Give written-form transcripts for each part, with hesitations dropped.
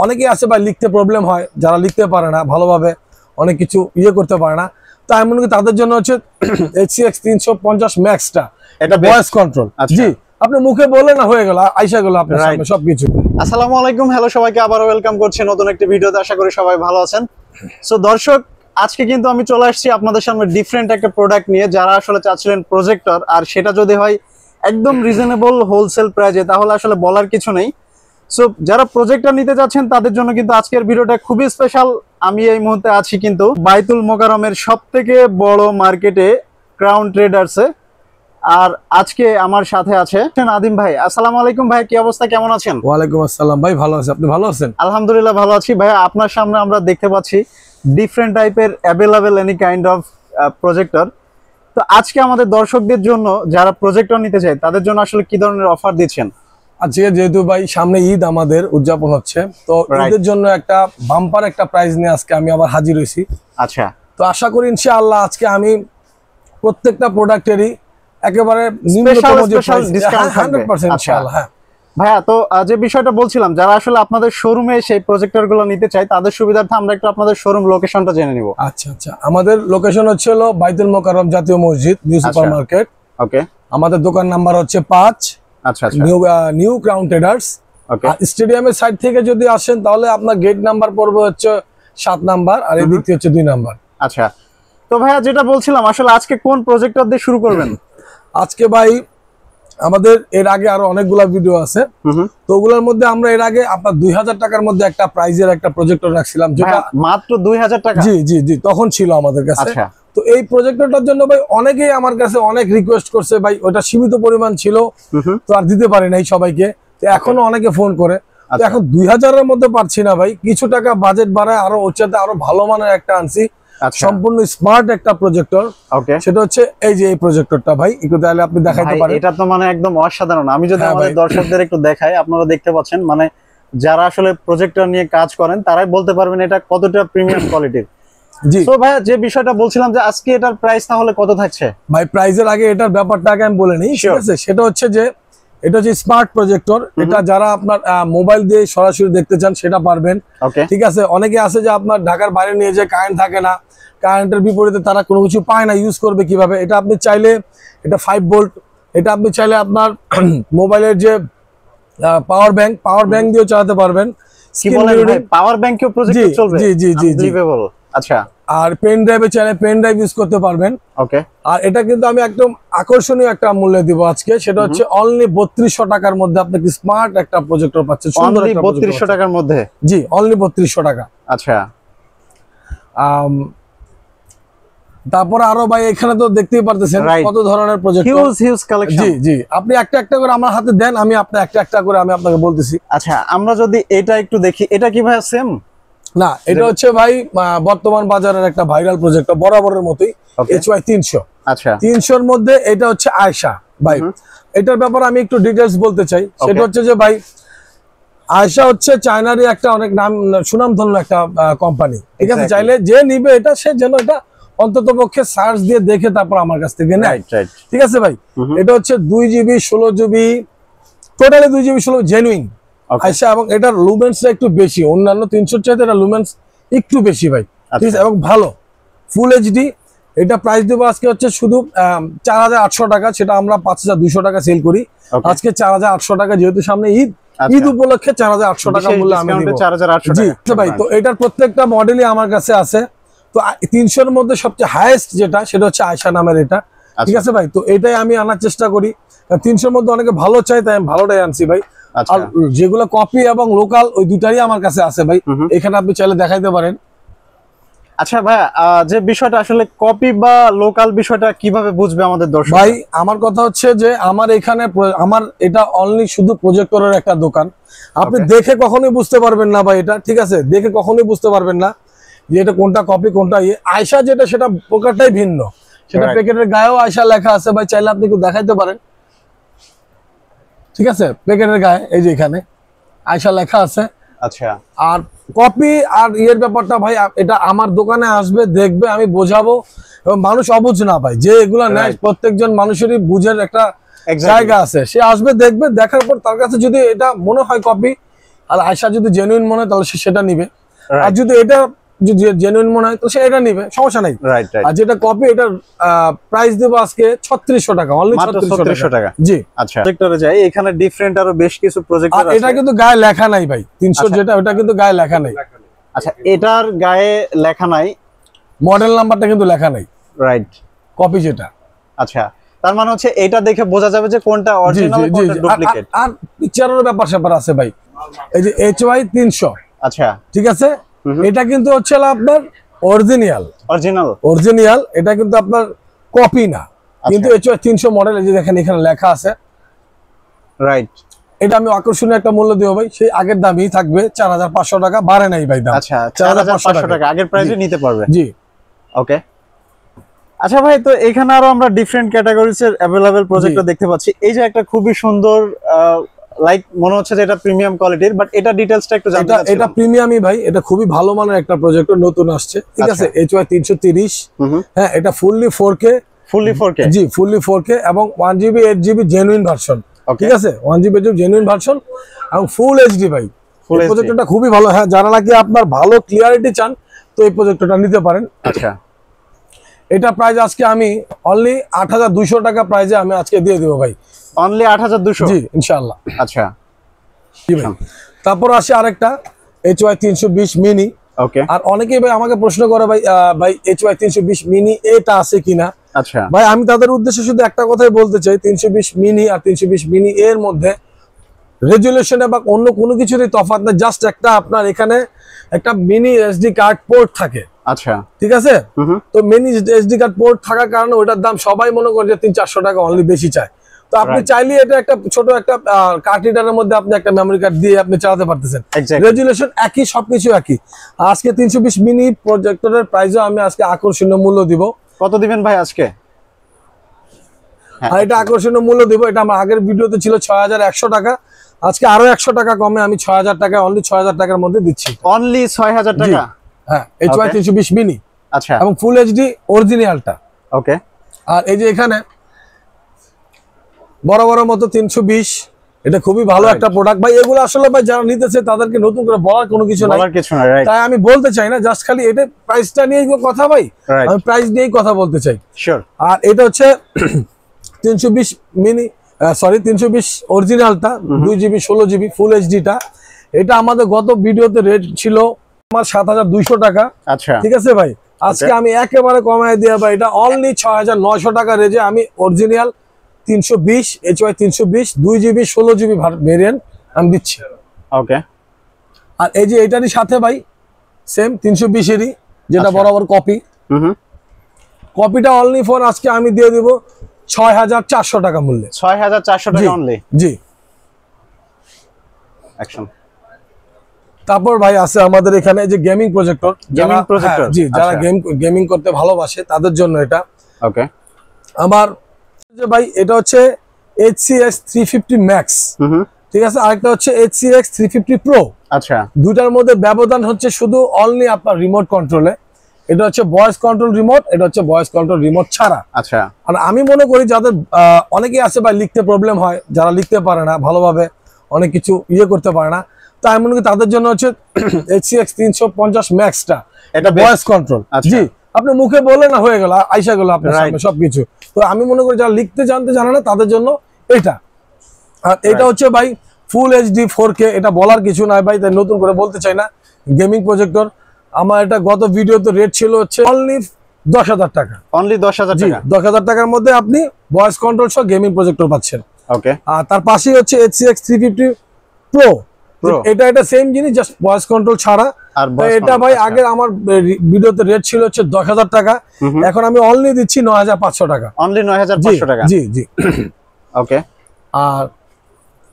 অনেকেই আছে ভাই লিখতে প্রবলেম হয়, যারা লিখতে পারে না ভালোভাবে, অনেক কিছু করতে পারে না, তো আমি মনে করি তাদের জন্য হচ্ছে HCX 350 ম্যাক্সটা, এটা ভয়েস কন্ট্রোল। জি, আপনি মুখে বললে না হয়ে গেল, আইসা গেল আপনার সামনে সবকিছু। আসসালামু আলাইকুম, হ্যালো সবাইকে, আবারও ওয়েলকাম করছি নতুন একটি ভিডিওতে। আশা করি সবাই ভালো আছেন। সো দর্শক, আজকে কিন্তু আমি চলে আসছি আপনাদের সামনে ডিফারেন্ট একটা প্রোডাক্ট নিয়ে। যারা আসলে চাচ্ছিলেন প্রজেক্টর, আর সেটা যদি হয় একদম রিজনেবল হোলসেল প্রাইজে, তাহলে আসলে বলার কিছু নেই। সো যারা প্রজেক্টর নিতে যাচ্ছেন তাদের জন্য কিন্তু আজকের ভিডিওটা খুবই স্পেশাল। আমি এই মুহূর্তে আছি কিন্তু বাইতুল মোকাররমের সবথেকে বড় মার্কেটে, ক্রাউন ট্রেডার্সে। আর আজকে আমার সাথে আছে নাদিম ভাই। আসসালামু আলাইকুম ভাই, কি অবস্থা, কেমন আছেন? ওয়ালাইকুম আসসালাম ভাই, ভালো আছি, আপনি ভালো আছেন? আলহামদুলিল্লাহ ভালো আছি ভাই। আপনার সামনে আমরা দেখতে পাচ্ছি ডিফারেন্ট টাইপের available any kind of projector. তো আজকে আমাদের দর্শকদের জন্য যারা প্রজেক্টর নিতে চায় তাদের জন্য আসলে কি ধরনের অফার দিচ্ছেন? আজকে যেহেতু ভাই সামনে ঈদ আমাদের উদযাপন হচ্ছে, তো ঈদের জন্য একটা বাম্পার একটা প্রাইজ নিয়ে আজকে আমি আবার হাজির হয়েছি। আচ্ছা, তো আশা করি ইনশাআল্লাহ আজকে আমি প্রত্যেকটা প্রোডাক্টেরই একেবারে ডিসকাউন্ট থাকবে। 100% ইনশাআল্লাহ। হ্যাঁ ভাইয়া, তো যে বিষয়টা বলছিলাম, যারা আসলে আপনাদের শোরুমে সেই প্রজেক্টরগুলো নিতে চায় তাদের সুবিধার্থে আমরা একটু আপনাদের শোরুম লোকেশনটা জেনে নিব। আচ্ছা, আমাদের লোকেশন হচ্ছে হলো বাইতুল মোকাররম জাতীয় মসজিদ, নিউ সুপার মার্কেট। ওকে, আমাদের দোকান নাম্বার হচ্ছে 5। আচ্ছা, নিউ ক্রাউন ট্রেডার্স। স্টেডিয়ামের সাইড থেকে যদি আসেন তাহলে আপনার গেট নাম্বার পড়বে হচ্ছে 7 নাম্বার, আর এই দিকটি হচ্ছে 2 নাম্বার। আচ্ছা, তো ভাইয়া যেটা বলছিলাম, আসলে আজকে কোন প্রজেক্টর দিয়ে শুরু করবেন? আজকে ভাই আমাদের এর আগে আরো অনেকগুলা ভিডিও আছে, তো ওগুলোর মধ্যে আমরা এর আগে আপনার 2000 টাকার মধ্যে একটা প্রাইজের একটা প্রজেক্টর রাখছিলাম, যেটা মাত্র 2000 টাকা। জি তখন ছিল আমাদের কাছে। তো এই প্রজেক্টরটার জন্য ভাই অনেকেই আমার কাছে অনেক রিকোয়েস্ট করছে, ভাই ওটা সীমিত পরিমাণ ছিল, তো আর দিতে পারি নাই সবাইকে। তো এখনো অনেকে ফোন করে, তো এখন 2000 এর মধ্যে পারছি না ভাই, কিছু টাকা বাজেট বাড়ায় আরো ওর আরো ভালো মানের একটা আনছি, সম্পূর্ণ স্মার্ট একটা প্রজেক্টর। সেটা হচ্ছে এই যে এই প্রজেক্টরটা ভাই, একটু তাহলে আপনি দেখাইতে পারেন। এটা তো মানে একদম অসাধারণ। আমি যদি আমাদের দর্শকদের একটু দেখাই, আপনারা দেখতে পাচ্ছেন, মানে যারা আসলে প্রজেক্টর নিয়ে কাজ করেন তারাই বলতে পারবেন এটা কতটা প্রিমিয়াম কোয়ালিটির। জি, তো ভাই যে বিষয়টা বলছিলাম যে আজকে এটার প্রাইস তাহলে কত থাকছে? ভাই প্রাইসের আগে এটার ব্যাপারটা আগে আমি বলে নিই, ঠিক আছে? সেটা হচ্ছে যে এটা হচ্ছে স্মার্ট প্রজেক্টর। এটা যারা আপনার মোবাইল দিয়ে সরাসরি দেখতে চান সেটা পারবেন, ঠিক আছে? অনেকে আছে যে আপনার ঢাকার বাইরে নিয়ে যায়, কারেন্ট থাকে না, কারেন্টের বিপরীতে তারা কোনো কিছু পায় না, ইউজ করবে কিভাবে? এটা আপনি চাইলে, এটা 5 ভোল্ট, এটা আপনি চাইলে আপনার মোবাইলের যে পাওয়ার ব্যাংক দিয়েও চালাতে পারবেন। কি বলেন ভাই, পাওয়ার ব্যাংকেও প্রজেক্টর চলবে? জি। আচ্ছা, আর পেন ড্রাইভে চাইলে পেন ড্রাইভ ইউজ করতে পারবেন। ওকে, আর এটা কিন্তু আমি একদম আকর্ষণীয় একটা মূল্যে দিব আজকে, সেটা হচ্ছে অনলি 3200 টাকার মধ্যে আপনি কি স্মার্ট একটা প্রজেক্টর পাচ্ছেন। সুন্দর একটা 3200 টাকার মধ্যে? জি, অনলি 3200 টাকা। আচ্ছা, তারপরে আরো ভাই এখানে তো দেখতেই পারতেছেন কত ধরনের প্রজেক্টর, হিউজ কালেকশন। জি আপনি একটা করে আমার হাতে দেন, আমি আপনার একটা করে আমি আপনাকে বলতেছি। আচ্ছা, আমরা যদি এটা একটু দেখি, এটা কি ভাই সেম? না, এটা হচ্ছে ভাই বর্তমান বাজারের একটা ভাইরাল প্রজেক্টর, বরাবরের মতোই HY 300। আচ্ছা, 300 এর মধ্যে এটা হচ্ছে আয়শা ভাই। এটার ব্যাপারে আমি একটু ডিটেইলস বলতে চাই। সেটা হচ্ছে যে ভাই আয়শা হচ্ছে চায়নারই একটা অনেক সুনামধন্য একটা কোম্পানি, ঠিক আছে? চাইলে যে নিবে এটা, সে যেন এটা অন্তত পক্ষে সার্চ দিয়ে দেখে তারপর আমার কাছ থেকে নেয়, ঠিক আছে ভাই? এটা হচ্ছে 2GB 16GB, totally 2GB 16 genuine Ayesha, এবং এটার লুমেন্সটা একটু বেশি, অন্যান্য 300 চাইতে এটা লুমেন্স একটু বেশি ভাই, ঠিক আছে? এবং ভালো ফুল এইচডি। এটা প্রাইস দেবো আজকে হচ্ছে শুধু 4800 টাকা, সেটা আমরা 5200 টাকা সেল করি। আজকে 4800 টাকা, যেহেতু সামনে ঈদ উপলক্ষে 4800 টাকা মূল্য আমি দিব। 4800 জি ভাই। তো এটার প্রত্যেকটা মডেলই আমার কাছে আছে। তো 300 এর মধ্যে সবচেয়ে হাইয়েস্ট যেটা, সেটা হচ্ছে আয়শা নামের এটা, ঠিক আছে ভাই? তো এটাই আমি আনার চেষ্টা করি। 300 এর মধ্যে অনেকে ভালো চাই, তাই আমি ভালোটাই আনছি ভাই। আর যেগুলো কপি এবং লোকাল, ওই দুটারই আমার কাছে আছে ভাই, এখানে আপনি চাইলে দেখাইতে পারেন। আচ্ছা ভাই, যে বিষয়টা আসলে কপি বা লোকাল বিষয়টা কিভাবে বুঝবে আমাদের দর্শক? ভাই আমার কথা হচ্ছে যে আমার এখানে, আমার এটা অনলি শুধু প্রজেক্টরের একটা দোকান। আপনি দেখে কখনোই বুঝতে পারবেন না ভাই এটা, ঠিক আছে? দেখে কখনোই বুঝতে পারবেন না যে এটা কোনটা কপি কোনটা আয়শা যেটা, সেটা প্রকারটাই ভিন্ন। সেটা প্যাকেটের গায়েও আয়শা লেখা আছে ভাই, চাইলে আপনি একটু দেখাইতে পারেন, ঠিক আছে? প্যাকেটের গায়ে এই যে এখানে আয়শা লেখা আছে। আচ্ছা, আর কপি আর ব্যাপারটা ভাই, এটা আমার দোকানে আসবে, দেখবে, আমি বোঝাবো, এবং মানুষ অবুঝ না ভাই, যে এগুলা নেয় প্রত্যেকজন মানুষেরই বুঝের একটা জায়গা আছে। সে আসবে, দেখবে, দেখার পর তার কাছে যদি এটা মনে হয় কপি, আর আয়শা যদি জেনুইন মনে হয় তাহলে সে সেটা নিবে, আর Right. যদি এটা যদি জেনুইন মনে হয় তো সে এটা নিবে, সমস্যা নাই। Right right. আর যেটা কপি এটার প্রাইস দেবো আজকে 3600 টাকা, অনলি মাত্র 3600 টাকা। জি। আচ্ছা, প্রজেক্টরে যাই, এখানে ডিফারেন্ট আরো বেশ কিছু আর প্রজেক্টর আছে। এটা কিন্তু গায়ে লেখা নাই ভাই, 300 যেটা ওটা কিন্তু গায়ে লেখা নাই। আচ্ছা, এটার গায়ে লেখা নাই, মডেল নাম্বারটা কিন্তু লেখা নাই, রাইট। কপি যেটা। আচ্ছা, তার মানে হচ্ছে এটা দেখে বোঝা যাবে যে কোনটা জি অরিজিনাল জি কোনটা জি। ডুপ্লিকেট। আর পিকচারের ব্যাপার স্যাপার আছে ভাই। এই যে HY 300, আচ্ছা, ঠিক আছে, এটা কিন্তু হচ্ছে আপনার অরিজিনাল, অরিজিনাল। এটা কিন্তু আপনার কপি না, কিন্তু HY 300 মডেল। এই যে দেখেন এখানে লেখা আছে, রাইট। এটা আমি আকর্ষণীয় একটা মূল্য দেবো ভাই, সেই আগের দামই থাকবে 4500 টাকা, বাড়ে নাই ভাই দাম। আচ্ছা, 4500 টাকা আগের প্রাইসে নিতে পারবে। জি। ওকে। আচ্ছা ভাই, তো এখানে আরো আমরা ডিফারেন্ট ক্যাটাগরিজ এর अवेलेबल প্রজেক্টর দেখতে পাচ্ছি। এই যে একটা খুবই সুন্দর লাইক মনে হচ্ছে যে এটা প্রিমিয়াম কোয়ালিটির, বাট এটা ডিটেইলসটা একটু জানতে চাচ্ছি। এটা প্রিমিয়ামই ভাই, এটা খুবই ভালো মানের একটা প্রজেক্টর, নতুন আসছে, ঠিক আছে। HY 330, হ্যাঁ, এটা ফুললি 4K, ফুললি 4K, জি ফুললি 4K এবং 1GB 8GB জেনুইন ভার্সন, ঠিক আছে, 1GB জেনুইন ভার্সন এবং ফুল HD ভাই। এই প্রজেক্টরটা খুবই ভালো, হ্যাঁ, যারা নাকি আপনার ভালো ক্লিয়ারিটি চান তো এই প্রজেক্টরটা নিতে পারেন। আচ্ছা, এটা প্রাইস আজকে আমি অনলি 8200 টাকা প্রাইসে আমি আজকে দিয়ে দেবো ভাই, অনলি 8200। জি ইনশাআল্লাহ। আচ্ছা, জি ভাই। তারপর আসে আরেকটা HY 320 মিনি। ওকে। আর অনেকেই ভাই আমাকে প্রশ্ন করে ভাই ভাই HY 320 মিনি এটা আছে কিনা। আচ্ছা ভাই, আমি তাদের উদ্দেশ্যে শুধু একটা কথাই বলতে চাই, 320 মিনি আর 320 মিনি এর মধ্যে রেজুলেশনে বা অন্য কোনো কিছুরই তফাৎ না, জাস্ট একটা আপনার এখানে একটা মিনি এসডি কার্ড পোর্ট থাকে। আচ্ছা, ঠিক আছে, তো মিনি এসডি কার্ড পোর্ট থাকার কারণে ওটার দাম সবাই মনে করে যে 300-400 টাকা অনলি বেশি চায়। তো আপনি চাইলে এটা একটা ছোট একটা কার্ড রিডারের মধ্যে আপনি একটা মেমরি কার্ড দিয়ে আপনি চালাতে পারতেছেন, রেজুলেশন একই, সবকিছু একই। আজকে 320 মিনি প্রজেক্টরের প্রাইসও আমি আজকে আকর্ষণীয় মূল্য দিব। কত দিবেন ভাই আজকে? আর এটা আকর্ষণীয় মূল্য দিব, এটা আমার আগের ভিডিওতে ছিল 6100 টাকা, আজকে আরো 100 টাকা কমে আমি 6000 টাকা, অনলি 6000 টাকার মধ্যে দিচ্ছি। অনলি 6000 টাকা? হ্যাঁ, HY 320 মিনি। আচ্ছা, এবং ফুল HD অরিজিনালটা। ওকে। আর এই যে এখানে বড় বড় মতো 320, এটা খুবই ভালো একটা প্রোডাক্ট ভাই। এগুলো আসলে ভাই যারা নিতেছে তাদেরকে নতুন করে বলার কোনো কিছু নাই, তাই আমি বলতে চাই না, জাস্ট খালি এটা প্রাইসটা নিয়েই কথা ভাই, আমি প্রাইস নিয়েই কথা বলতে চাই। শিওর। আর এটা হচ্ছে 320 মিনি, সরি 320 অরিজিনালটা, 2GB 16GB ফুল HDটা। এটা আমাদের গত ভিডিওতে রেট ছিল আমার 7200 টাকা। আচ্ছা, ঠিক আছে ভাই, আজকে আমি একেবারে কমায় দিয়ে ভাই এটা অনলি 6900 টাকা রেজে আমি original 320 HY 320 2GB 16GB variant আমি দিচ্ছি। ওকে। আর এই যে এটারই সাথে ভাই সেম 320 এরই যেটা বরাবর কপি, কপিটা অনলি ফর আজকে আমি দিয়ে দেব 6400 টাকা মূল্যে। 6400 টাকা অনলি? জি। অ্যাকশন। তারপর ভাই আছে আমাদের এখানে যে গেমিং প্রজেক্টর, জি, যারা গেমিং করতে ভালোবাসে তাদের জন্য এটা। ওকে। আমার যে ভাই এটা হচ্ছে HCX 350 Max, ঠিক আছে, আরেকটা হচ্ছে HCX 350 Pro। আচ্ছা, দুটার মধ্যে ব্যবধান হচ্ছে শুধু অনলি আপনার রিমোট কন্ট্রোলে। এটা হচ্ছে ভয়েস কন্ট্রোল রিমোট, এটা হচ্ছে ভয়েস কন্ট্রোল রিমোট ছাড়া। আচ্ছা। আর আমি মনে করি যাদের অনেকেই আছে ভাই লিখতে প্রবলেম হয়, যারা লিখতে পারে না ভালোভাবে, অনেক কিছু করতে পারে না, তাই মনে করি তাদের জন্য হচ্ছে HCX 350 Maxটা, এটা ভয়েস কন্ট্রোল। জি, আপনি মুখে বলে না হয়ে গেল, আইসা গেল আপনার সামনে সবকিছু। তো আমি মনে করি যারা লিখতে জানতে জানে না তাদের জন্য এটা। আর এটা হচ্ছে ভাই ফুল HD 4K, এটা বলার কিছু নাই ভাই, তাই নতুন করে বলতে চাই না। গেমিং প্রজেক্টর আমার এটা গত ভিডিওতে রেট ছিল হচ্ছে অনলি 10000 টাকা, অনলি 10000 টাকা। 10000 টাকার মধ্যে আপনি ভয়েস কন্ট্রোল সহ গেমিং প্রজেক্টর পাচ্ছেন। ওকে। আর তার পাশেই হচ্ছে HCX 350 Pro, এটা সেম জিনিস, জাস্ট ভয়েস কন্ট্রোল ছাড়া। এটা ভাই আগে আমার ভিডিওতে রেট ছিল হচ্ছে 10000 টাকা, এখন আমি অনলি দিচ্ছি 9500 টাকা, অনলি 9500 টাকা। জি জি। ওকে। আর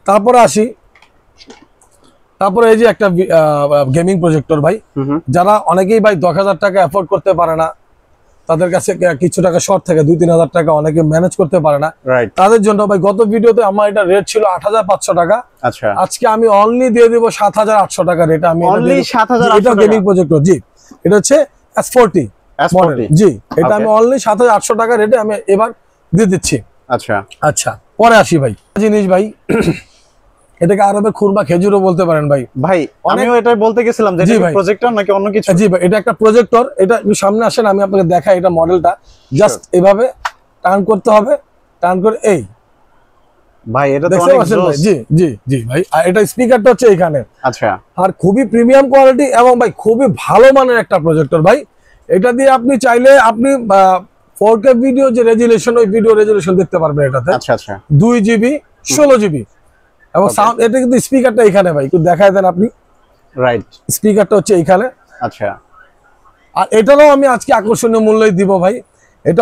তারপরে আসি, তারপরে এই যে একটা গেমিং প্রজেক্টর ভাই, যারা অনেকেই ভাই 10000 টাকা অ্যাফোর্ড করতে পারে না, তাদের কাছে কিছু টাকা শর্ট থাকে, 2-3000 টাকা অনেকে ম্যানেজ করতে পারে না, তাদের জন্য ভাই গত ভিডিওতে আমার এটা রেট ছিল 8500 টাকা। আচ্ছা, আজকে আমি অনলি দিয়ে দেব 7800 টাকা রেট। আমি অনলি 7800 এটা গেমিং প্রজেক্টর, জি, এটা হচ্ছে S40 মডেল, জি, এটা আমি অনলি 7800 টাকা রেটে আমি এবার দিয়ে দিচ্ছি। আচ্ছা। আচ্ছা, পরে আসি ভাই জিনিস ভাই, এটাকে আরবে খুরমা খেজুরও বলতে পারেন ভাই। ভাই আমিও এটাই বলতে গেছিলাম যে এটা প্রজেক্টর নাকি অন্য কিছু। জি ভাই, এটা একটা প্রজেক্টর। এটা একটু সামনে আসেন, আমি আপনাকে দেখাই এটা মডেলটা। জাস্ট এভাবে টার্ন করতে হবে, টার্ন করে এই ভাই এটা তো অনেক জোস। জি জি জি ভাই, আর এটা স্পিকারটা হচ্ছে এখানে। আচ্ছা, আর খুবই প্রিমিয়াম কোয়ালিটি এবং ভাই খুবই ভালো মানের একটা প্রজেক্টর ভাই। এটা দিয়ে আপনি চাইলে আপনি 4K ভিডিও যে রেজুলেশন, ওই ভিডিও রেজুলেশন দেখতে পারবেন এটাতে। আচ্ছা আচ্ছা, 2GB 16GB এবং সাউন্ড। এটা কিন্তু স্পিকারটা এখানে ভাই, একটু দেখায় দেন আপনি। রাইট, স্পিকারটা হচ্ছে এইখানে। আচ্ছা, আর এটারও আমি আজকে আকর্ষণীয় মূল্যই দিব ভাই। এটা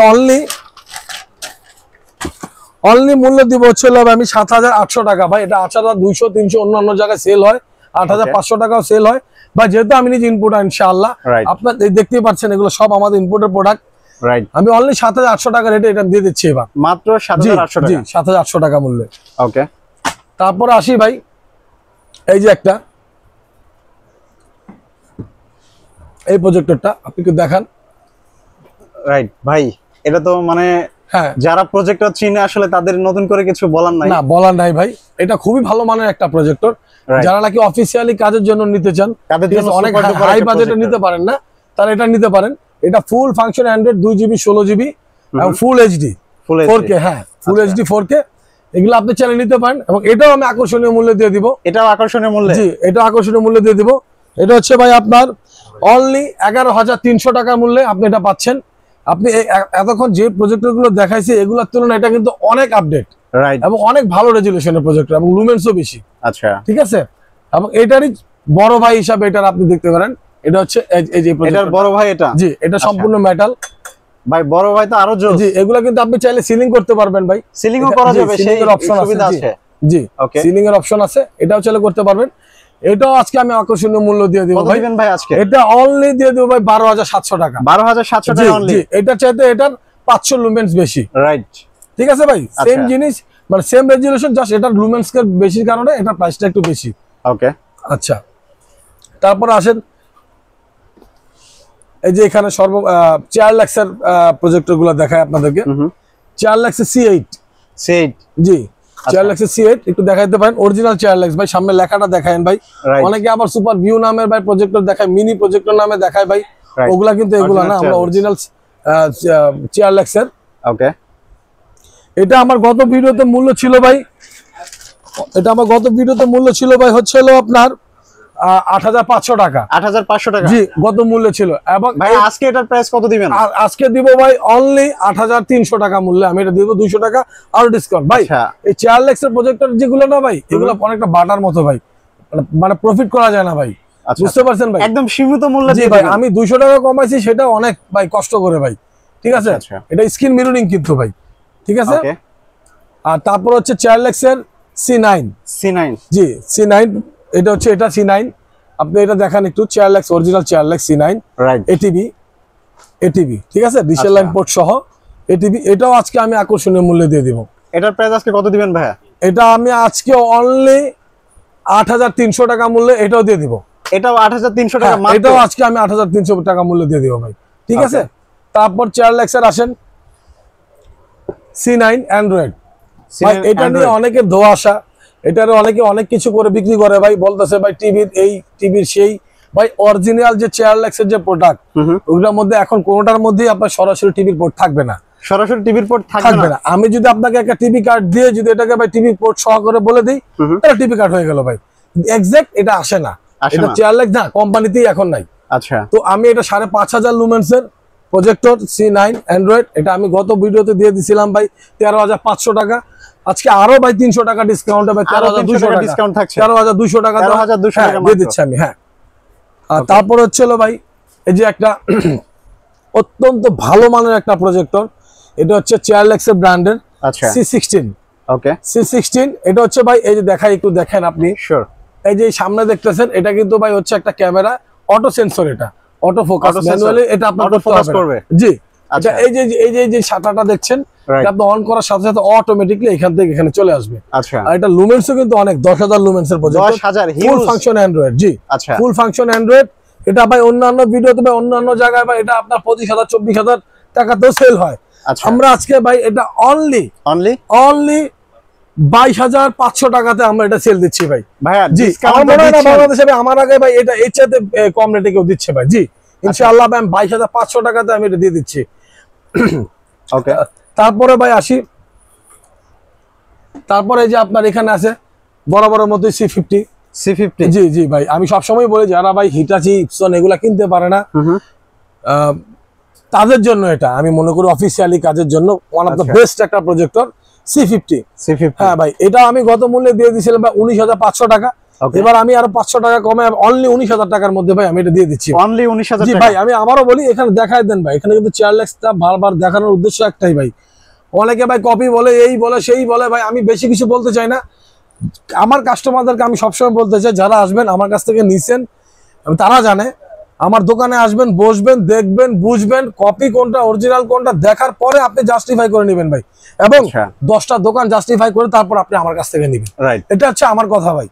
অনলি মূল্য দিব হচ্ছে আমি 7,800 টাকা ভাই। এটা 8,200 300 অন্যান্য জায়গায় সেল হয়, 8,500 টাকাও সেল হয় ভাই। যেহেতু আমি নিজে ইনপুট ইনশাআল্লাহ, আপনার দেখতেই পাচ্ছেন এগুলো সব আমাদের ইনপুটের প্রোডাক্ট। রাইট, আমি অনলি 7,800 টাকা রেটে এটা দিয়ে দিচ্ছি এবার, মাত্র 7,800 টাকা। জি 7,800 টাকা মূল্যে। ওকে, তারপর আসি ভাই, এই যে একটা এই প্রজেক্টরটা আপনি একটু দেখান। রাইট ভাই, এটা তো মানে হ্যাঁ, যারা প্রজেক্টর চিনে আসলে তাদের নতুন করে কিছু বলার নাই। না বলার নাই ভাই, এটা খুবই ভালো মানের একটা প্রজেক্টর। যারা নাকি অফিসিয়ালি কাজের জন্য নিতে চান, অনেক হাই বাজেটে নিতে পারেন না, তারা এটা নিতে পারেন। এটা ফুল ফাংশন অ্যান্ড্রয়েড, 2GB 16GB এবং ফুল এইচডি 4K। হ্যাঁ, ফুল এইচডি 4K, এগুলো আপনি চাইলে নিতে পারেন। এবং এটাও আমি আকর্ষণীয় মূল্যে দিয়ে দিব। এটাও আকর্ষণীয় মূল্যে? জি, এটা আকর্ষণীয় মূল্যে দিয়ে দিব। এটা হচ্ছে ভাই আপনার অনলি 11,300 টাকা মূল্যে আপনি এটা পাচ্ছেন। আপনি এতক্ষণ যে প্রজেক্টর গুলো দেখাইছি এগুলোর তুলনায় এটা কিন্তু অনেক আপডেট, রাইট, এবং অনেক ভালো রেজুলেশনের প্রজেক্টর এবং লুমেন্সও বেশি। আচ্ছা, ঠিক আছে। এবং এটারই বড় ভাই হিসাবে এটা আপনি দেখতে পারেন। এটা হচ্ছে এই যে এটার বড় ভাই এটা। জি, এটা সম্পূর্ণ মেটাল ভাই। বড় ভাই তো আরো জোস। জি, এগুলা কিন্তু আপনি চাইলে সিলিং করতে পারবেন ভাই। সিলিংও করা যাবে, সেই সুবিধা আছে। জি, ওকে, সিলিং এর অপশন আছে, এটাও চাইলে করতে পারবেন। এটাও আজকে আমি আকর্ষণীয় মূল্য দিয়ে দিব ভাই। দিবেন ভাই আজকে? এটা অনলি দিয়ে দেব ভাই 12,700 টাকা। 12,700 টাকা অনলি। জি, এটা চাইতে এটার 500 লুমেন্স বেশি। রাইট, ঠিক আছে ভাই, সেম জিনিস মানে সেম রেজুলেশন, জাস্ট এটার লুমেন্স এর বেশি কারণে এটার প্রাইসটা একটু বেশি। ওকে, আচ্ছা, তারপর আসেন এই যে এখানে সর্ব 4 লাখের প্রজেক্টর গুলো দেখায় আপনাদেরকে। 4 লাখের C8। জি, 4 লাখের C8 একটু দেখাইতে পারেন। অরিজিনাল 4 লাখ ভাই, সামনে লেখাটা দেখায়েন ভাই। অনেকে আবার সুপার ভিউ নামের ভাই প্রজেক্টর দেখায়, মিনি প্রজেক্টর নামে দেখায় ভাই। ওগুলা কিন্তু এগুলা না, আমরা অরিজিনাল 4 লাখের। ওকে, এটা আমার গত ভিডিওতে মূল্য ছিল ভাই, হচ্ছে আপনার 8,500 টাকা। 8,500 টাকা জি, গত মূল্য ছিল। এবং ভাই আজকে এটার প্রাইস কত দিবেন? আজকে দিব ভাই অনলি 8,300 টাকা মূল্যে। আমি এটা দিব 200 টাকা আর ডিসকাউন্ট ভাই। এই 4 লাখের প্রজেক্টর যেগুলো না ভাই, এগুলো অনেকটা বাটার মতো ভাই, মানে প্রফিট করা যায় না ভাই, বুঝতে পারছেন ভাই? একদম সীমিত মূল্যে জি ভাই, আমি 200 টাকা কমাইছি, সেটা অনেক ভাই কষ্ট করে ভাই। ঠিক আছে, এটা স্ক্রিন মিররিং কিন্তু ভাই। ঠিক আছে। আর তারপর হচ্ছে 4 লাখের C9। জি, C9, এটা হচ্ছে এটা C9। আপনি এটা দেখান একটু। 4 lakh original 4 lakh C9 ATB। ঠিক আছে, ডিসেল লাইন পোর্ট সহ ATB। এটাও আজকে আমি আকর্ষণীয় মূল্যে দিয়ে দিব। এটার প্রাইস আজকে কত দিবেন ভাইয়া? এটা আমি আজকে অনলি 8,300 টাকা মূল্যে এটাও দিয়ে দিব। এটাও 8,300 টাকা মাত্র? এটাও আজকে আমি 8,300 টাকা মূল্যে দিয়ে দিব ভাই। ঠিক আছে। তারপর 4 লাখের আসেন C9 অ্যান্ড্রয়েড। ভাই এটা নিয়ে অনেকের ধোঁয়াশা, এটার অনেকে অনেক কিছু করে বিক্রি করে ভাই, বলতেছে ভাই টিভির এই টিভির সেই। ভাই অরিজিনাল যে 4 লাখের যে প্রোডাক্ট, ওগুলোর মধ্যে এখন কোনোটার মধ্যেই আপনার সরাসরি টিভির পোর্ট থাকবে না। সরাসরি টিভির পোর্ট থাকবে না। আমি যদি আপনাকে একটা টিভি কার্ড দিয়ে যদি এটাকে ভাই টিভি পোর্ট সহ করে বলে দিই, তাহলে টিভি কার্ড হয়ে গেল ভাই। এক্সাক্ট এটা আসে না, এটা 4 লাখ না, কোম্পানিতেই এখন নাই। আচ্ছা, তো আমি এটা 5,500 লুমেন্সের প্রজেক্টর C9 অ্যান্ড্রয়েড, এটা আমি গত ভিডিওতে দিয়ে দিছিলাম ভাই 13,500 টাকা। আজকে আরো ভাই 300 টাকা ডিসকাউন্ট হবে, 13,200 টাকা ডিসকাউন্ট থাকছে। 13,200 টাকা দিয়ে দিচ্ছি আমি। হ্যাঁ, আর তারপর হচ্ছিল ভাই এই যে একটা অত্যন্ত ভালো মানের একটা প্রজেক্টর। এটা হচ্ছে 4 লাখের ব্র্যান্ডের C16। ওকে, C16। এটা হচ্ছে ভাই এই যে দেখাই, একটু দেখেন আপনি। শিওর। এই যে সামনে দেখতেছেন, এটা কিন্তু ভাই হচ্ছে একটা ক্যামেরা, অটো সেন্সর, এটা অটো ফোকাস, ম্যানুয়ালি এটা আপনার ফোকাস করবে। জি, আচ্ছা, এই যে শাটারটা দেখছেন, এটা আপনি অন করার সাথে সাথে অটোমেটিক্যালি এখান থেকে এখানে চলে আসবে। আচ্ছা, আর এটা লুমেন্সও কিন্তু অনেক, 10,000 লুমেন্সের প্রজেক্টর, 10,000 ফুল ফাংশন অ্যান্ড্রয়েড। জি, আচ্ছা, ফুল ফাংশন অ্যান্ড্রয়েড। এটা ভাই অন্যান্য ভিডিওতে ভাই অন্যান্য জায়গায় ভাই এটা আপনার 25,000 24,000 টাকাতেও সেল হয়। আমরা আজকে ভাই এটা অনলি 22,500 টাকাতে আমরা এটা সেল দিচ্ছি ভাই। ভাইয়া জি, আমার মনে হয় না বাংলাদেশে ভাই আমার আগে ভাই এটা এর চাইতে কম রেটে কেউ দিচ্ছে ভাই। জি ইনশাআল্লাহ ভাই 22,500 টাকাতে আমি এটা দিয়ে দিচ্ছি। ওকে, তারপরে ভাই আসি, তারপরে যে আপনার এখানে আছে বড় বড় মতো C50। জি জি ভাই, আমি সবসময় বলি যারা ভাই হিটাচি ইপসন এগুলা কিনতে পারে না তাদের জন্য এটা আমি মনে করি অফিসিয়ালি কাজের জন্য ওয়ান অফ দ্য বেস্ট একটা প্রজেক্টর C50। হ্যাঁ ভাই, এটা আমি গত মূল্যে দিয়ে দিয়েছিলাম ভাই 19,500 টাকা। এবার আমি আরো 500 টাকা কমে অনলি 19,000 টাকার মধ্যে ভাই আমি এটা দিয়ে দিচ্ছি। অনলি 19,000 জি ভাই, আমি আবারও বলি এখানে দেখায় দেন ভাই, এখানে কিন্তু চেয়ারলেক্সটা বারবার দেখানোর উদ্দেশ্য একটাই ভাই, অনেকে ভাই কপি বলে এই বলে সেই বলে ভাই, আমি বেশি কিছু বলতে চাই না। আমার কাস্টমারদেরকে আমি সবসময় বলতে চাই যারা আসবেন আমার কাছ থেকে নিছেন তারা জানে, আমার দোকানে আসবেন, বসবেন, দেখবেন, বুঝবেন কপি কোনটা অরিজিনাল কোনটা, দেখার পরে আপনি জাস্টিফাই করে নেবেন ভাই, এবং 10টা দোকান জাস্টিফাই করে তারপর আপনি আমার কাছ থেকে নেবেন। এটা হচ্ছে আমার কথা ভাই।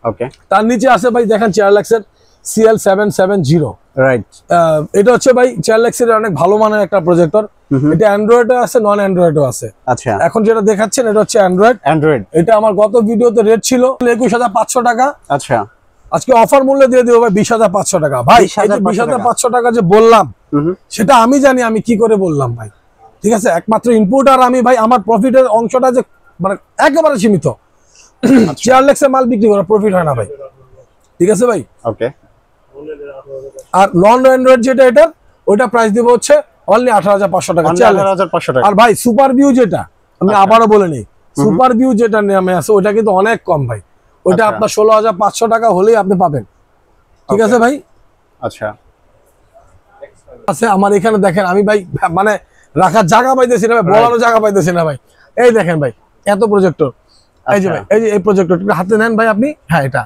ওকে, তার নিচে আছে ভাই দেখেন চেয়ারলেক্সের CL770। রাইট, এটা হচ্ছে ভাই চেয়ারলেক্সের অনেক ভালো মানের একটা প্রজেক্টর। এটা অ্যান্ড্রয়েডও আছে, নন অ্যান্ড্রয়েডও আছে। আচ্ছা, এখন যেটা দেখাচ্ছেন এটা হচ্ছে অ্যান্ড্রয়েড। এটা আমার গত ভিডিওতে রেট ছিল 21,500 টাকা। আচ্ছা, আজকে অফার মূল্যে দিয়ে দেবো ভাই 20,500 টাকা। ভাই 20,500 টাকা যে বললাম সেটা আমি জানি আমি কি করে বললাম ভাই, ঠিক আছে? একমাত্র ইনপুট আর আমি ভাই আমার প্রফিটের অংশটা যে মানে একেবারে সীমিত। চেয়ারলেক্সের মাল বিক্রি করে প্রফিট হয় না ভাই, ঠিক আছে ভাই? ওকে, আর নন অ্যান্ড্রয়েড যেটা এটা ওইটা প্রাইস দিব হচ্ছে অনলি 18,500 টাকা। 18,500 টাকা। আর ভাই সুপার ভিউ যেটা আমি আবারও বলে নিই, সুপার ভিউ যেটা নামে আছে ওটা কিন্তু অনেক কম ভাই, ওইটা আপনার 16,500 টাকা হলেই আপনি পাবেন, ঠিক আছে ভাই? আচ্ছা, আছে আমার এখানে দেখেন আমি ভাই মানে রাখার জায়গা পাইতেছি না ভাই, বলারও জায়গা পাইতেছি না ভাই। এই দেখেন ভাই এত প্রজেক্টর, এই যে ভাই এই যে এই প্রজেক্টরটা হাতে নেন ভাই আপনি। হ্যাঁ, এটা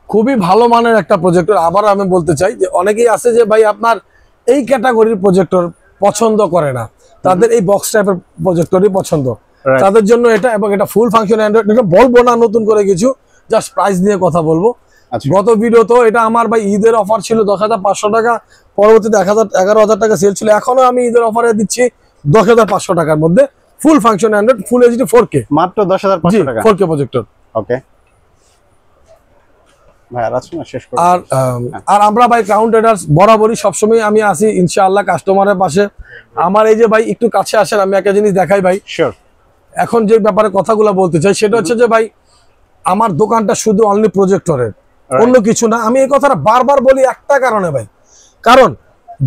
খুবই ভালো মানের একটা প্রজেক্টর। আবার আমি বলতে চাই যে অনেকেই আছে যে ভাই আপনার এই ক্যাটাগরির প্রজেক্টর পছন্দ করে না, তাদের এই বক্স টাইপের প্রজেক্টরই পছন্দ, তাদের জন্য এটা। এবং এটা ফুল ফাংশন অ্যান্ড্রয়েড। এটা বলবো না নতুন করে কিছু, জাস্ট প্রাইস নিয়ে কথা বলবো। গত ভিডিও তো এটা আমার ভাই ঈদের অফার ছিল 10,500 টাকা, পরবর্তীতে 11,000 টাকা সেল ছিল। এখনো আমি ঈদের অফারে দিচ্ছি 10,500 টাকার মধ্যে full function android full HD 4K, মাত্র 10,500 টাকা 4K প্রজেক্টর। ওকে ভাই, আর আছে না শেষ করব। আর আমরা ভাই ক্রাউন ট্রেডার্স বরাবরই সবসময় আমি আসি ইনশাআল্লাহ কাস্টমারের পাশে। আমার এই যে ভাই একটু কাছে আসেন, আমি একটা জিনিস দেখাই ভাই। শিওর। এখন যে ব্যাপারে কথাগুলো বলতে চাই সেটা হচ্ছে যে ভাই আমার দোকানটা শুধু অনলি প্রজেক্টরের, অন্য কিছু না। আমি এই কথাটা বারবার বলি একটা কারণে ভাই, কারণ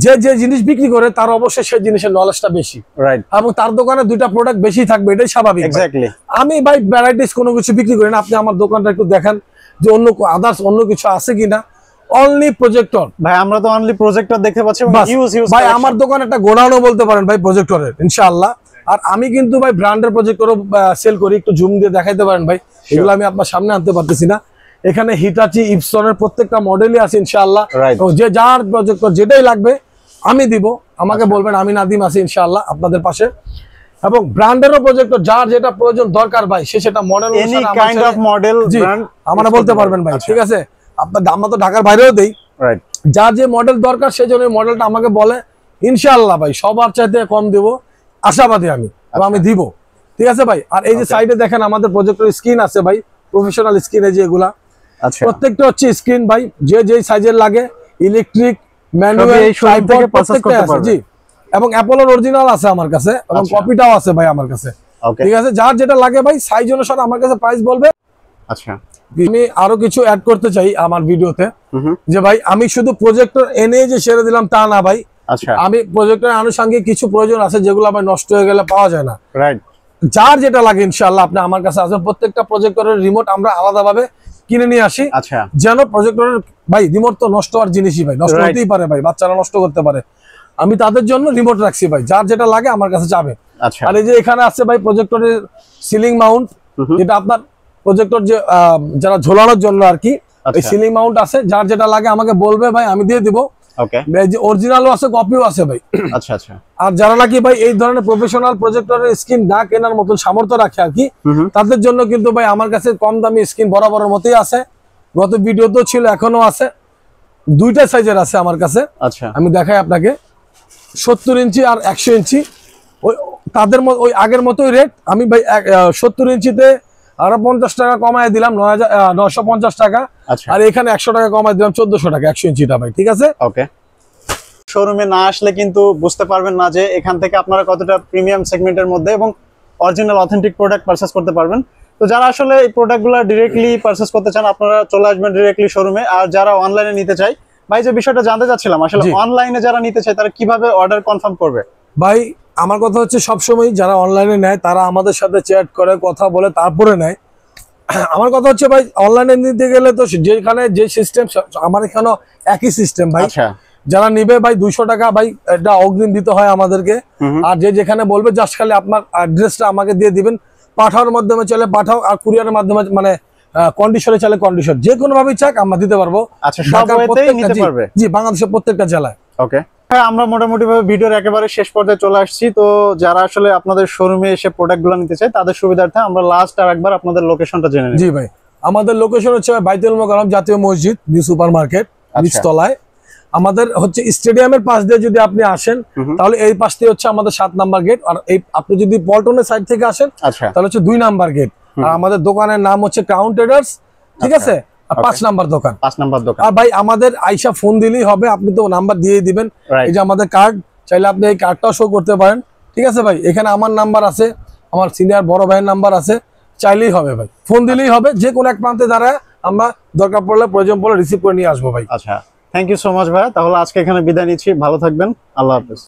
যে যে জিনিস বিক্রি করে তার অবশ্যই সেই জিনিসের নলেজটা বেশি, রাইট, এবং তার দোকানে দুইটা প্রোডাক্ট বেশি থাকবে, এটাই স্বাভাবিক। এক্স্যাক্টলি। আমি ভাই ভ্যারাইটিস কোনো কিছু বিক্রি করি না। আপনি আমার দোকানটা একটু দেখান যে অন্য আদার্স অন্য কিছু আছে কিনা। অনলি প্রজেক্টর ভাই, আমরা তো অনলি প্রজেক্টর দেখতে পাচ্ছি। ভাই আমার দোকানে একটা গোডাউনও বলতে পারেন ভাই প্রজেক্টরের ইনশাআল্লাহ। আর আমি কিন্তু ভাই ব্র্যান্ডের প্রজেক্টরও সেল করি, একটু জুম দিয়ে দেখাইতে পারেন ভাই, এগুলো আমি আপনার সামনে আনতে পারতেছি না। এখানে হিটাচি ইপসনের প্রত্যেকটা মডেলই আছে ইনশাআল্লাহ। যে যার প্রজেক্টর যেটাই লাগবে আমি দিব, আমাকে বলবেন, আমি নাদিম আছি ইনশাআল্লাহ আপনাদের পাশে। এবং ব্র্যান্ডেরও প্রজেক্টর যার যেটা প্রয়োজন দরকার ভাই সে সেটা model any kind of model brand আমরা বলতে পারবেন ভাই, ঠিক আছে? আপনার আমরা তো ঢাকার বাইরেও দেই, রাইট। যার যে মডেল দরকার সেই জন্য মডেলটা আমাকে বলে ইনশাআল্লাহ ভাই সবার চাইতে কম দেব, আশাবাদী আমি, এবং আমি দিব, ঠিক আছে ভাই? আর এই যে সাইডে দেখেন আমাদের প্রজেক্টর স্ক্রিন আছে ভাই, প্রফেশনাল স্ক্রিন, এই যে এগুলা প্রত্যেকটা হচ্ছে স্ক্রিন ভাই, যে যেই সাইজের লাগে, ইলেকট্রিক, ম্যানুয়াল, ট্রাইপড প্রত্যেকটা আছে। জি, এবং অ্যাপোলোর অরিজিনাল আছে আমার কাছে, এবং কপিটাও আছে ভাই আমার কাছে, ঠিক আছে? যার যেটা লাগে ভাই সাইজ অনুসারে আমার কাছে প্রাইস বলবে। আচ্ছা, আমি আরো কিছু অ্যাড করতে চাই আমার ভিডিওতে, যে ভাই আমি শুধু প্রজেক্টর এনে যে ছেড়ে দিলাম তা না ভাই। আচ্ছা, আমি প্রজেক্টরের আনুষঙ্গিক কিছু প্রয়োজন আছে যেগুলো আবার নষ্ট হয়ে গেলে পাওয়া যায় না, রাইট। যার যেটা লাগে ইনশাআল্লাহ আপনি আমার কাছে আসবেন। প্রত্যেকটা প্রজেক্টরের রিমোট আমরা আলাদাভাবে কিনে নিয়ে আসি, আচ্ছা, যেন প্রজেক্টরের ভাই রিমোট তো নষ্ট হওয়ার জিনিসই ভাই, নষ্ট হতেই পারে ভাই, বাচ্চারা নষ্ট করতে পারে। আমি তাদের জন্য রিমোট রাখছি ভাই, যার যেটা লাগে আমার কাছে যাবে। আচ্ছা, আর এই যে এখানে আছে ভাই প্রজেক্টরের সিলিং মাউন্ট, যেটা আপনার প্রজেক্টর যে যারা ঝোলানোর জন্য আর কি, এই সিলিং মাউন্ট আছে, যার যেটা লাগে আমাকে বলবে ভাই, আমি দিয়ে দিব। ওকে, এই যে অরিজিনালও আছে, কপিও আছে ভাই। আচ্ছা, আচ্ছা। আর যারা নাকি ভাই এই ধরনের প্রফেশনাল প্রজেক্টরের স্ক্রিন না কেনার মতন সামর্থ্য রাখে আর কি, তাদের জন্য কিন্তু ভাই আমার কাছে কম দামি স্ক্রিন বরাবরের মতোই আছে, গত ভিডিওতেও ছিল, এখনো আছে, দুইটা সাইজের আছে আমার কাছে। আচ্ছা, আমি দেখাই আপনাকে, 70 ইঞ্চি আর 100 ইঞ্চি। তাদের ওই আগের মতোই রেট। আমি ভাই 70 ইঞ্চিতে আরো 50 টাকা কমায় দিলাম 950 টাকা, আচ্ছা আর এখানে 100 টাকা কমায় দিলাম 1400 টাকা 100 ইঞ্চিটা ভাই, ঠিক আছে? ওকে। শোরুমে না আসলে কিন্তু বুঝতে পারবেন না যে এখান থেকে আপনারা কতটা প্রিমিয়াম সেগমেন্টের মধ্যে এবং অরিজিনাল অথেন্টিক প্রোডাক্ট পারচেস করতে পারবেন। তো যারা আসলে এই প্রোডাক্টগুলো ডিরেক্টলি পারচেস করতে চান আপনারা চলে আসবেন ডিরেক্টলি শোরুমে। আর যারা অনলাইনে নিতে চায়, ভাই যে বিষয়টা জানতে চাচ্ছিলাম আসলে অনলাইনে যারা নিতে চায় তারা কিভাবে অর্ডার কনফার্ম করবে? ভাই আমার কথা হচ্ছে সবসময় যারা অনলাইনে নেয় তারা আমাদের সাথে চ্যাট করে, কথা বলে তারপরে নেয়। আমার কথা হচ্ছে ভাই অনলাইনে নিতে গেলে তো যেখানে যে সিস্টেম, আমার এখানেও একই সিস্টেম ভাই। আচ্ছা, যারা নিবে ভাই 200 টাকা ভাই এটা অগ্রিম দিতে হয় আমাদেরকে। আর যে যেখানে বলবে জাস্ট খালি আপনার অ্যাড্রেসটা আমাকে দিয়ে দিবেন, পাঠানোর মাধ্যমে চলে পাঠাও, আর কুরিয়ারের মাধ্যমে মানে কন্ডিশনে চলে কন্ডিশন, যে কোনো ভাবেই চাক আমরা দিতে পারবো। আচ্ছা, সব ওয়েতেই নিতে পারবে? জি, বাংলাদেশের প্রত্যেকটা জেলায়। ওকে, হ্যাঁ, আমরা মোটামুটি ভাবে ভিডিওর একেবারে শেষ পর্যায়ে চলে আসছি। তো যারা আসলে আপনাদের শোরুমে এসে প্রোডাক্টগুলো নিতে চায় তাদের সুবিধার্থে আমরা লাস্ট আর একবার আপনাদের লোকেশনটা জেনে নিই। জি ভাই, আমাদের লোকেশন হচ্ছে বাইতুল মোকাররম জাতীয় মসজিদ, নিউ সুপার মার্কেট, নিচতলায়। আমাদের হচ্ছে স্টেডিয়ামের পাশ দিয়ে যদি আপনি আসেন তাহলে এই পাশ দিয়ে হচ্ছে আমাদের 7 নাম্বার গেট, আর এই আপনি যদি পল্টনের সাইড থেকে আসেন তাহলে হচ্ছে 2 নাম্বার গেট। আর আমাদের দোকানের নাম হচ্ছে ক্রাউন ট্রেডার্স, ঠিক আছে? আর 5 নাম্বার দোকান। 5 নাম্বার দোকান। আর ভাই আমাদের আইসা ফোন দিলেই হবে, আপনি তো নাম্বার দিয়ে দিবেন। এই যে আমাদের কার্ড, চাইলে আপনি এই কার্ডটাও শো করতে পারেন, ঠিক আছে ভাই? এখানে আমার নাম্বার আছে, আমার সিনিয়র বড় ভাইয়ের নাম্বার আছে, চাইলেই হবে ভাই, ফোন দিলেই হবে। যে কোনো এক প্রান্তে দাঁড়ায় আমরা দরকার পড়লে, প্রয়োজন পড়লে রিসিভ করে নিয়ে আসবো ভাই। আচ্ছা, থ্যাংক ইউ সো মাচ ভাই। তাহলে আজকে এখানে বিদায় নিচ্ছি, ভালো থাকবেন, আল্লাহ হাফেজ।